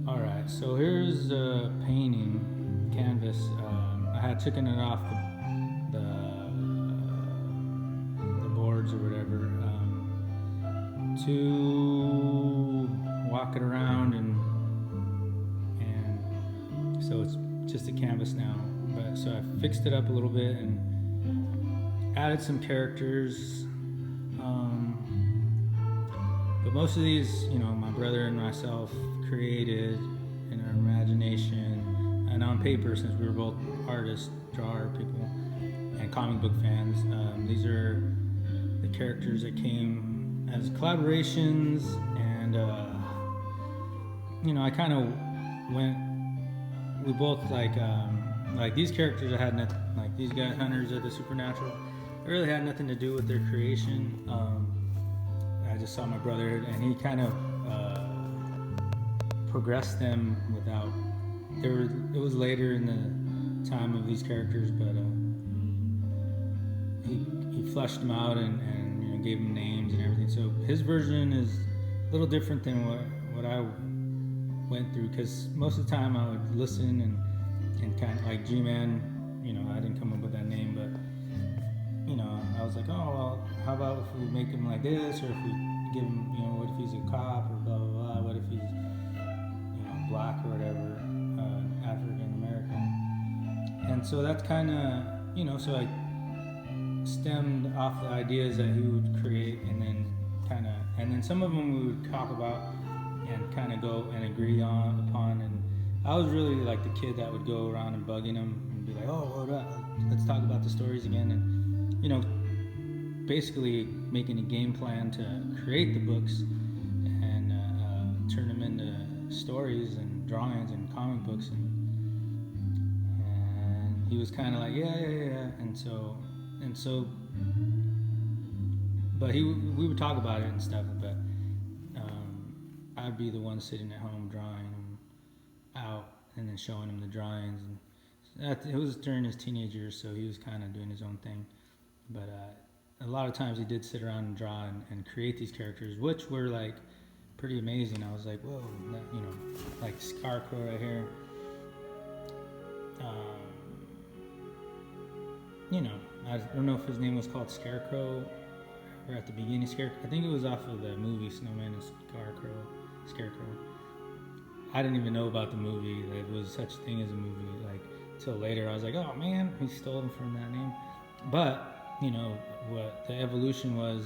Alright, so here's a painting canvas. I had taken it off the boards or whatever to walk it around, and so it's just a canvas now. But so I fixed it up a little bit and added some characters. But most of these, my brother and myself created in our imagination and on paper, since we were both artists, drawer people, and comic book fans. These are the characters that came as collaborations, and I kind of went. We both like these characters. I had nothing, like these guys, hunters of the supernatural. It really had nothing to do with their creation. I just saw my brother, and he kind of progressed them without. It was later in the time of these characters, but he fleshed them out and gave them names and everything. So his version is a little different than what I went through, because most of the time I would listen and kind of like G-Man. I didn't come up with that name, but I was like, oh well, how about if we make him like this, or if we give him, what if he's a cop, or blah blah blah, what if he's black or whatever, African American. And so that's kind of, so I stemmed off the ideas that he would create, and then some of them we would talk about and kind of go and agree upon. And I was really like the kid that would go around and bugging him and be like, oh, let's talk about the stories again, and basically making a game plan to create the books and turn them into stories and drawings and comic books, and he was kind of like yeah, and so but we would talk about it and stuff, but I'd be the one sitting at home drawing him out and then showing him the drawings, and it was during his teenage years, so he was kind of doing his own thing. But a lot of times he did sit around and draw and create these characters, which were like pretty amazing. I was like, whoa, like Scarecrow right here. I don't know if his name was called Scarecrow or at the beginning Scarecrow. I think it was off of the movie Snowman and Scarecrow. I didn't even know about the movie, that it was such a thing as a movie, like till later. I was like, oh man, he stole him from that name. But what the evolution was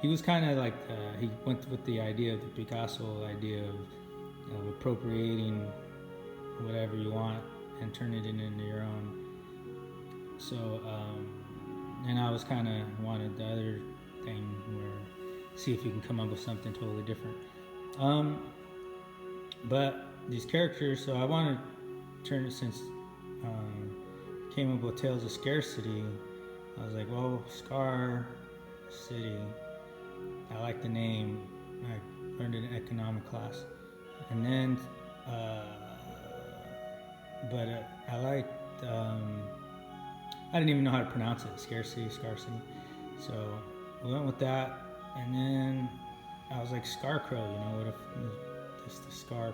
he was kind of like he went with the idea of the Picasso idea of appropriating whatever you want and turn it into your own. So and I was kind of wanted the other thing, where see if you can come up with something totally different. But these characters, so I want to turn it, since came up with Tales of Scarcity. I was like, well, Scar City, I like the name. I learned it in economic class. And then, but I liked, I didn't even know how to pronounce it, Scarcity. So we went with that. And then I was like, Scarecrow, what if just the Scarred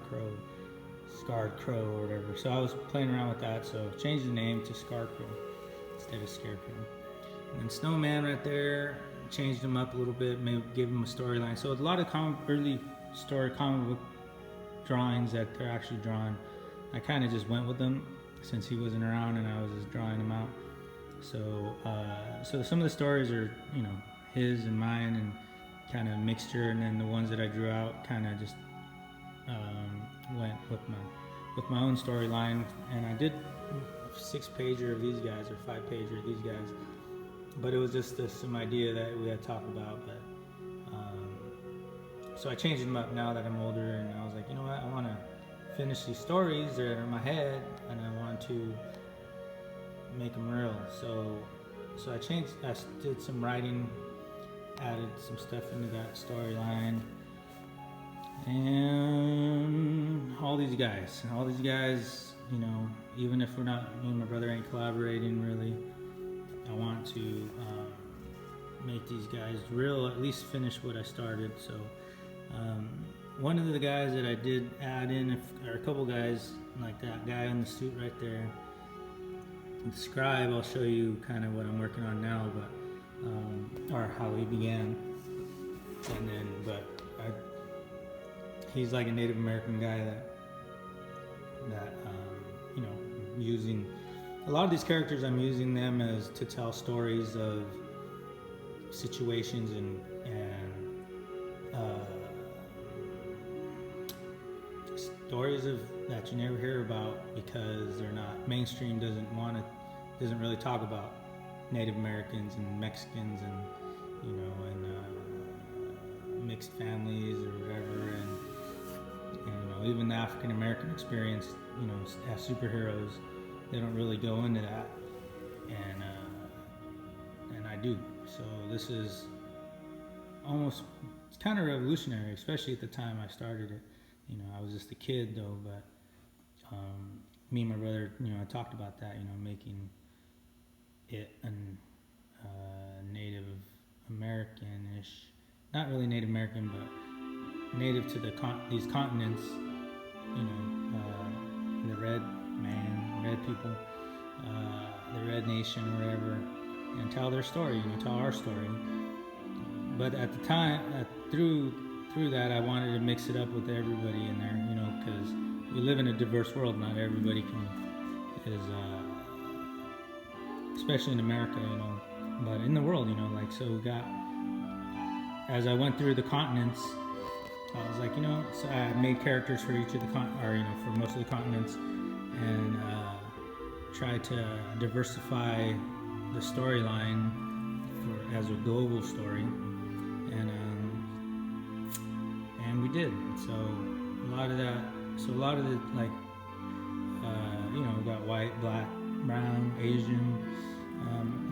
Crow or whatever. So I was playing around with that, so changed the name to Scarecrow instead of Scarecrow. And then Snowman right there, changed him up a little bit, maybe gave him a storyline. So a lot of early story comic book drawings that they're actually drawn, I kind of just went with them since he wasn't around and I was just drawing them out. So some of the stories are his and mine and kind of mixture, and then the ones that I drew out kind of just went with my own storyline. And I did a 6-pager of these guys or 5-pager of these guys, but it was just some idea that we had to talk about. But so I changed them up now that I'm older, and I was like, what, I want to finish these stories that are in my head, and I want to make them real. So I did some writing, added some stuff into that storyline. And all these guys, even if we're not, me and my brother ain't collaborating really, I want to make these guys real, at least finish what I started. So one of the guys that I did add in, or a couple guys, like that guy in the suit right there, the scribe, I'll show you kind of what I'm working on now, but or how he began. And then, he's like a Native American guy that you know, using a lot of these characters, I'm using them as to tell stories of situations and stories of that you never hear about because they're not mainstream. Doesn't really talk about Native Americans and Mexicans and, you know, and mixed families or whatever, and you know, even the African American experience, you know, as superheroes, they don't really go into that, and I do. So this is it's kind of revolutionary, especially at the time I started it. You know, I was just a kid though, but me and my brother, you know, I talked about that, you know, making it Native American-ish, not really Native American, but native to these continents, you know, the red man, red people, the red nation, or whatever, and tell their story, you know, tell our story. But at the time, through that, I wanted to mix it up with everybody in there, you know, because we live in a diverse world. Not everybody is, especially in America, you know, but in the world, you know, like, so we got, as I went through the continents, I was like, you know, so I made characters for each of the for most of the continents, and tried to diversify the storyline as a global story, and we did. So a lot of the like, you know, we got white, black, brown, Asian.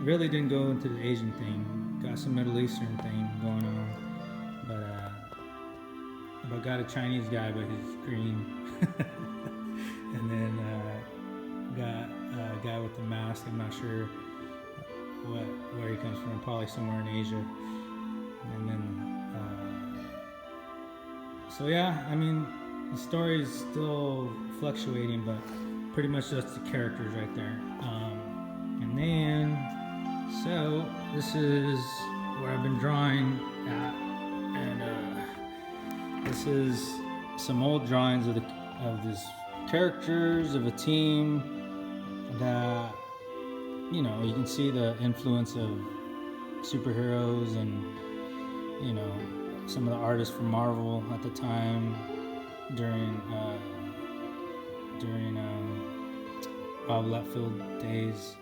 Really didn't go into the Asian thing. Got some Middle Eastern thing going on, but got a Chinese guy, but he's green. And then got a guy with the mask. I'm not sure where he comes from. Probably somewhere in Asia. And then, so yeah, I mean, the story is still fluctuating, but pretty much that's the characters right there. And then, so this is where I've been drawing at, and this is some old drawings of these characters of a team that, you know, you can see the influence of superheroes and, you know, some of the artists from Marvel at the time during Bob Liefeld days.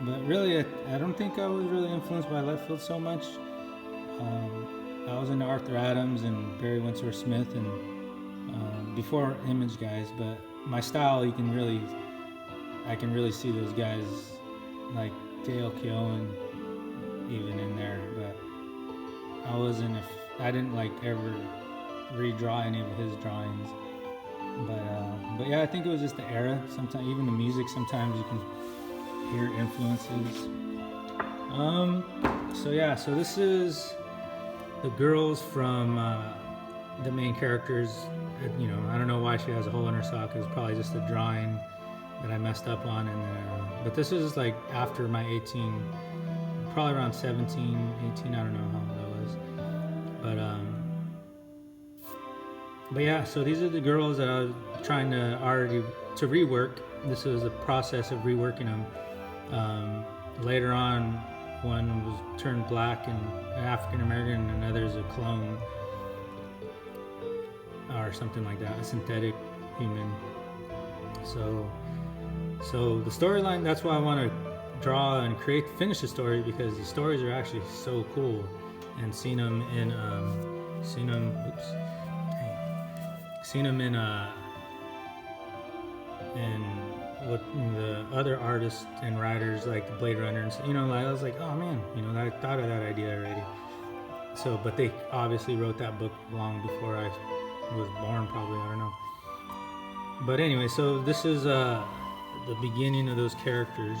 But really, I don't think I was really influenced by Liefeld so much. I was into Arthur Adams and Barry Windsor Smith and before Image guys, but my style, I can really see those guys like Dale Keown even in there, but I didn't like ever redraw any of his drawings. But yeah, I think it was just the era. Sometimes even the music, sometimes you can hear influences. So this is the girls from the main characters. You know, I don't know why she has a hole in her sock. It was probably just a drawing that I messed up on. But this is like after my 18, probably around 17, 18. I don't know how old I was. But yeah, so these are the girls that I was trying to rework. This was the process of reworking them. Later on, one was turned black and African American, and another's a clone or something like that, a synthetic human. So the storyline, that's why I want to draw and finish the story, because the stories are actually so cool, and seen them in what the other artists and writers like the Blade Runner, and you know, like, I was like, oh man, you know, I thought of that idea already. So, but they obviously wrote that book long before I was born, probably, I don't know. But anyway, so this is the beginning of those characters.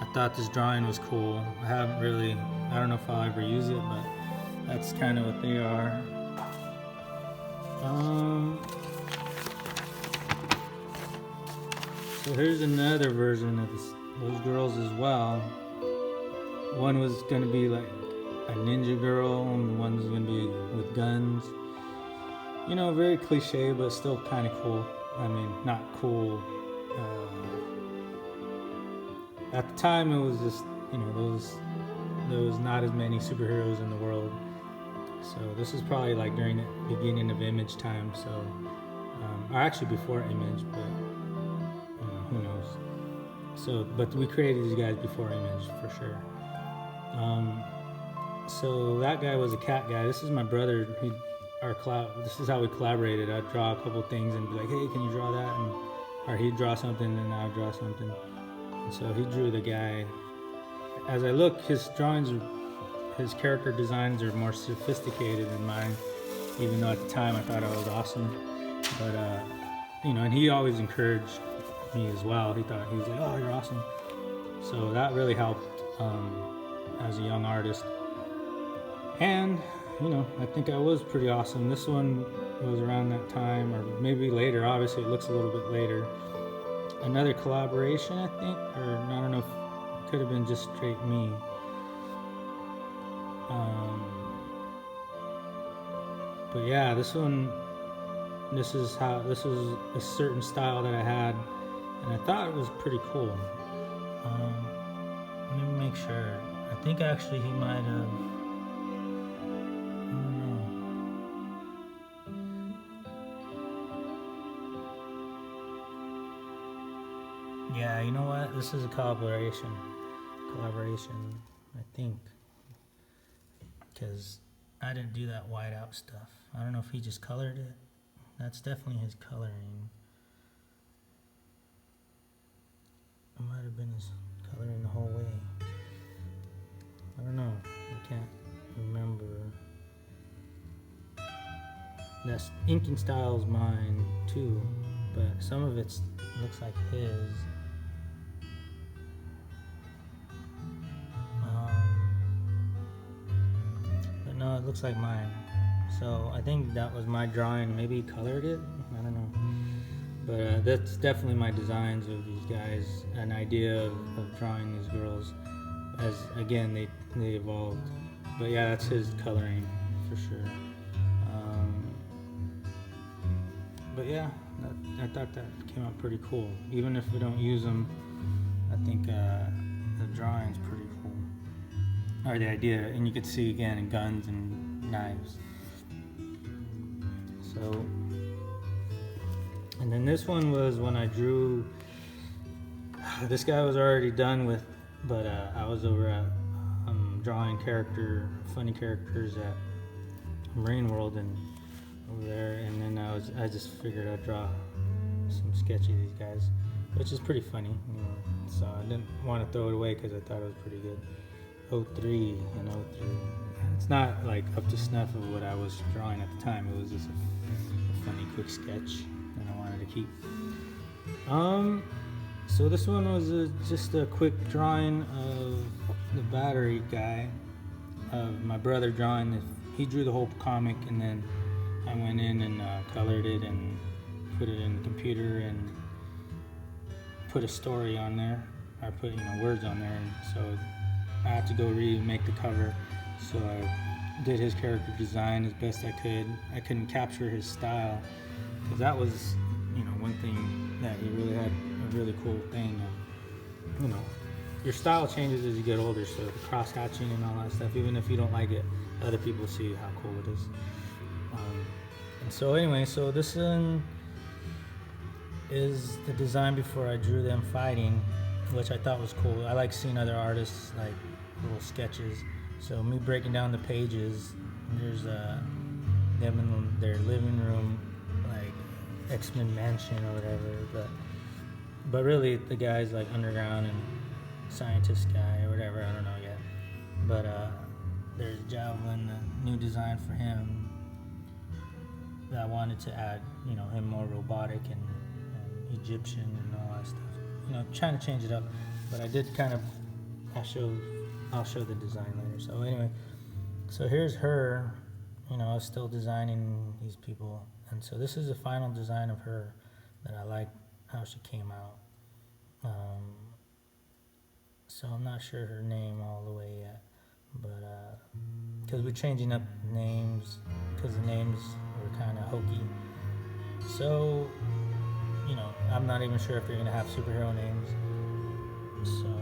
I thought this drawing was cool. I don't know if I'll ever use it, but that's kind of what they are. So here's another version of those girls as well. One was going to be like a ninja girl, and one's going to be with guns. You know, very cliche, but still kind of cool. I mean, not cool. At the time, it was just, you know, there was not as many superheroes in the world. So this is probably like during the beginning of Image time. So, or actually before Image, but you know, who knows. So, but we created these guys before Image for sure. So that guy was a cat guy. This is my brother. This is how we collaborated. I'd draw a couple things and be like, "Hey, can you draw that?" Or he'd draw something and I'd draw something. And so he drew the guy. As I look, his character designs are more sophisticated than mine. Even though at the time I thought I was awesome, but you know, and he always encouraged me as well. He was like, "Oh, you're awesome." So that really helped as a young artist. And you know, I think I was pretty awesome. This one was around that time, or maybe later. Obviously, it looks a little bit later. Another collaboration, I think, or I don't know if it could have been just straight me. But yeah, this is a certain style that I had, and I thought it was pretty cool. Let me make sure. I think actually he might have. Yeah, you know what? This is a collaboration, I think, because I didn't do that whiteout stuff. I don't know if he just colored it. That's definitely his coloring. It might have been his coloring the whole way. I don't know. I can't remember. That's inking style is mine too, but some of it looks like his. But no, it looks like mine. So I think that was my drawing. Maybe he colored it. I don't know. But that's definitely my designs of these guys. An idea of drawing these girls. As again, they evolved. But yeah, that's his coloring for sure. But yeah, I thought that came out pretty cool. Even if we don't use them, I think the drawing's pretty cool. Or the idea, and you could see again guns and knives. So, and then this one was when I drew. This guy was already done with, but I was over at drawing funny characters at Marine World and over there, and then I just figured I'd draw some sketchy of these guys, which is pretty funny. You know, so I didn't want to throw it away because I thought it was pretty good. 03 and 03. It's not like up to snuff of what I was drawing at the time. It was just a funny quick sketch that I wanted to keep. So this one was just a quick drawing of the battery guy, of my brother drawing it. He drew the whole comic, and then I went in and colored it and put it in the computer and put a story on there. I put words on there, and so I had to go read and make the cover. So I did his character design as best I could. I couldn't capture his style because that was one thing that he really had a really cool thing. Your style changes as you get older, so the cross hatching and all that stuff, even if you don't like it, other people see how cool it is. And so anyway, so this one is the design before I drew them fighting, which I thought was cool. I like seeing other artists like little sketches. So me breaking down the pages, there's them in their living room, like X-Men Mansion or whatever, but really the guy's like underground and scientist guy or whatever, I don't know yet. But there's Javelin, the new design for him that I wanted to add, him more robotic and Egyptian and all that stuff. Trying to change it up, but I did I'll show the design later. So anyway, so here's her, I was still designing these people. And so this is the final design of her that I like how she came out. So I'm not sure her name all the way yet, but because we're changing up names, because the names were kind of hokey. So, I'm not even sure if they're gonna have superhero names. So,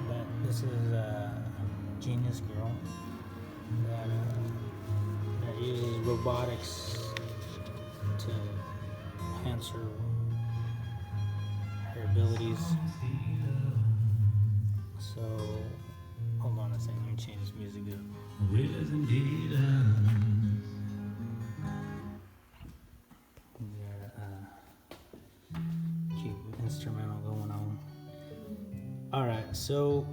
but this is a genius girl that uses robotics to enhance her abilities. So, hold on a second, let me change this music up. Cute instrumental going on. Alright, so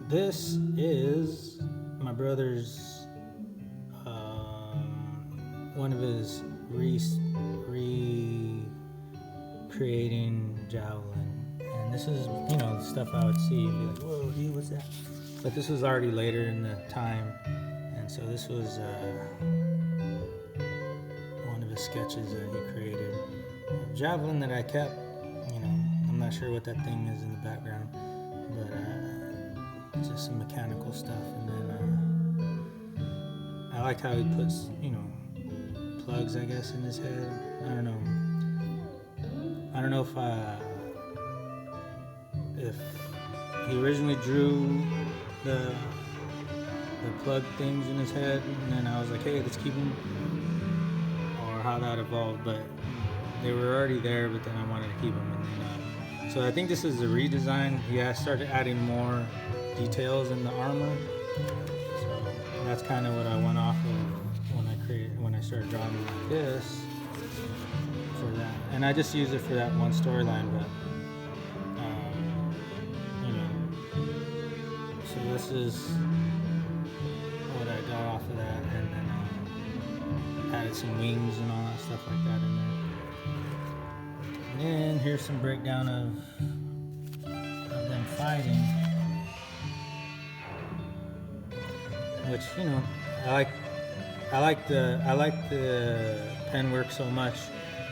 this is my brother's one of his recreating javelin, and this is the stuff I would see and be like, whoa, dude, what's that? But this was already later in the time, and so this was one of his sketches that he created. A javelin that I kept, I'm not sure what that thing is in the background, but just some mechanical stuff. And then I liked how he puts plugs, I guess, in his head. I don't know if he originally drew the plug things in his head, and then I was like, hey, let's keep them, or how that evolved. But they were already there, but then I wanted to keep them. And then, so I think this is a redesign. He started adding more details in the armor. So that's kind of what I went off of when I started drawing like this for that. And I just use it for that one storyline, but so this is what I got off of that, and then added some wings and all that stuff like that in there. And then here's some breakdown of them fighting, which I like the pen work so much,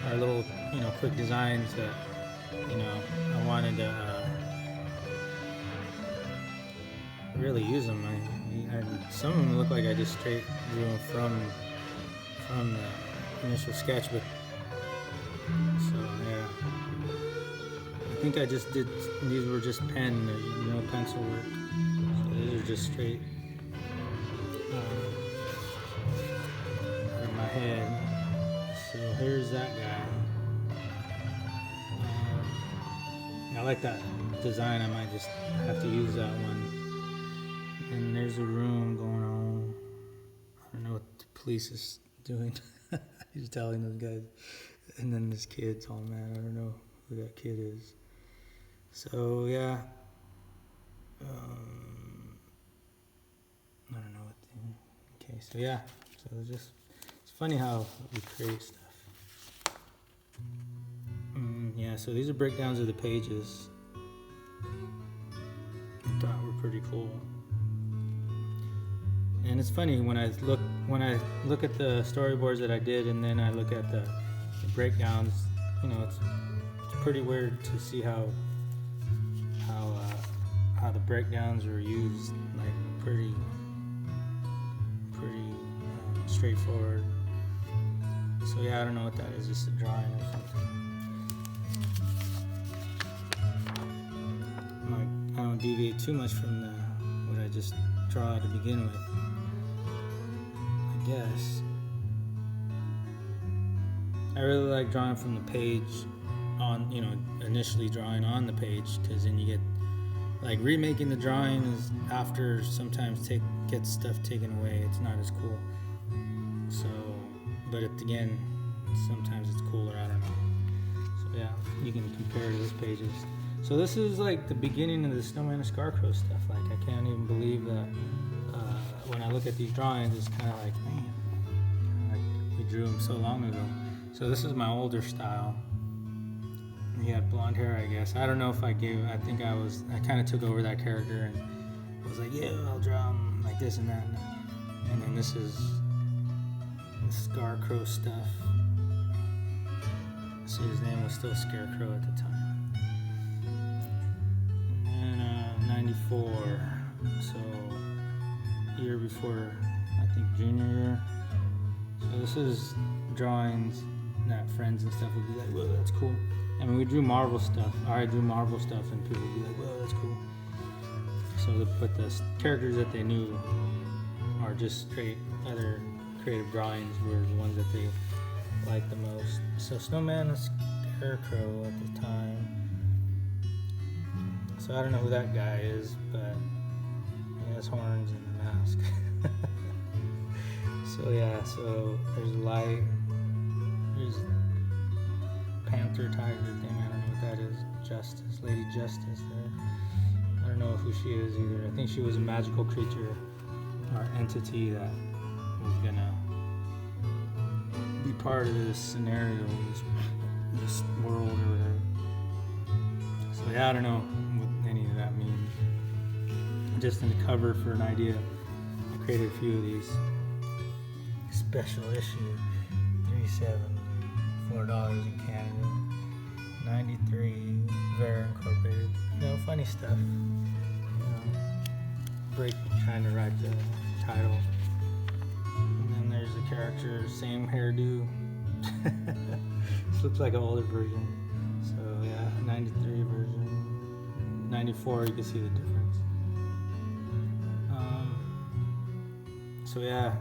our little quick designs that I wanted to really use them. Some of them look like I just straight drew them from the initial sketch, but so yeah, I think I just did. These were just pen, no pencil work. So these are just straight in my head. So here's that guy. I like that design. I might just have to use that one. And there's a room going on. I don't know what the police is doing. He's telling those guys. And then this kid's all mad. I don't know who that kid is. So yeah. I don't know what okay, so yeah. So it's funny how we create stuff. Yeah, so these are breakdowns of the pages. I thought were pretty cool. And it's funny when I look at the storyboards that I did, and then I look at the breakdowns. It's pretty weird to see how the breakdowns were used, like pretty straightforward. So yeah, I don't know what that is, just a drawing or something. I don't deviate too much from what I just draw to begin with, I guess. I really like drawing from the page on, initially drawing on the page, because then you get, like, remaking the drawing is after sometimes gets stuff taken away. It's not as cool. So, but again, sometimes it's cooler, I don't know. So yeah, you can compare those pages. So this is like the beginning of the Snowman and Scarecrow stuff. Like, I can't even believe that when I look at these drawings, it's kind of like, man, we drew them so long ago. So this is my older style. He had blonde hair, I guess. I don't know if I kind of took over that character and was like, yeah, I'll draw him like this and that. And then this is the Scarecrow stuff. Obviously, his name was still Scarecrow at the time. And then 94, so year before, I think junior year. So this is drawings that friends and stuff would be like, whoa, that's cool. I mean, we drew Marvel stuff. I drew Marvel stuff, and people would be like, whoa, that's cool. So, but the characters that they knew are just straight other creative drawings were the ones that they liked the most. So Snowman and Scarecrow at the time. So I don't know who that guy is, but he has horns and a mask. So yeah, so there's light. There's Panther Tiger thing. I don't know what that is. Justice, Lady Justice there. I don't know who she is either. I think she was a magical creature or entity that was gonna be part of this scenario, this world or whatever. So yeah, I don't know what any of that means. Just in the cover for an idea, I created a few of these. Special issue 37, $4 in Canada. 93, Vera Incorporated. You know, funny stuff. You know, break trying to write the title. And then there's the character, same hairdo. This looks like an older version. So yeah, 93 version. 94, you can see the difference. So yeah.